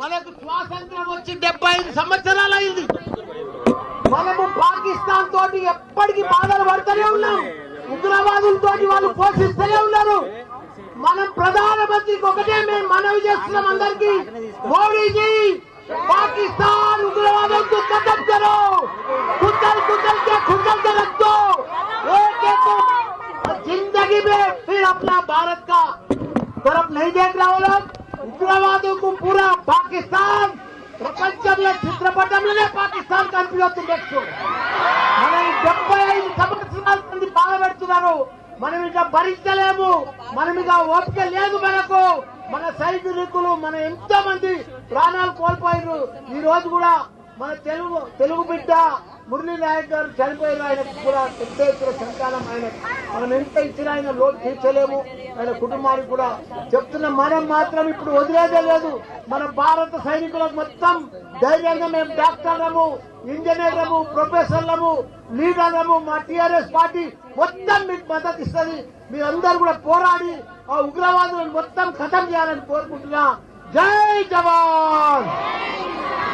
మనకు స్వాతంత్రం వచ్చి 75 సంవత్సరాలు అయింది. మనము పాకిస్తాన్ తోటి ఎప్పటికీ బాధలు పడుతూనే ఉన్నాం. ఉగ్రవాదులతో వాళ్ళు పోషిస్తూనే ఉన్నారు. మనం ప్రధానమంత్రికి ఒకటే మేము మనవి చేస్తున్నాం అందరికీ, మోడీజీ पाकिस्तान उग्रवाद को खत्म करो, कुचल कुचल के रख दो। एक जिंदगी में फिर अपना भारत का तरफ नहीं देख रहा वो लोग। उग्रवादों को पूरा पाकिस्तान ప్రపంచంలో చిత్రపటంలోనే పాకిస్తాన్ కనిపిస్తుంది. నెక్స్ట్ మనం 75 సంవత్సరాల నుండి బాధపెడుతున్నారు. మనం ఇక భరించలేము, మనం ఇక ఓపిక లేదు మనకు. మన సైనికులు మన ఎంతో మంది ప్రాణాలు కోల్పోయారు. ఈ రోజు కూడా మన తెలుగు బిడ్డ మురళీ నాయక్ గారు చనిపోయారు. ఆయనకు కూడా పెద్ద ఎత్తున సంతానం. ఆయన మనం ఎంత ఇచ్చినా ఆయన లోటు తీర్చలేము. ఆయన కుటుంబానికి కూడా చెప్తున్న మనం మాత్రం ఇప్పుడు వదిలేదే లేదు. మన భారత సైనికులకు మొత్తం ధైర్యంగా మేము డాక్టర్లము, ఇంజనీర్లము, ప్రొఫెసర్లము, లీడర్లము, మా టీఆర్ఎస్ పార్టీ మొత్తం మీకు మద్దతు ఇస్తుంది. మీరందరూ కూడా పోరాడి ఆ ఉగ్రవాదులను మొత్తం ఖతం చేయాలని కోరుకుంటున్నా. జై జవాన్.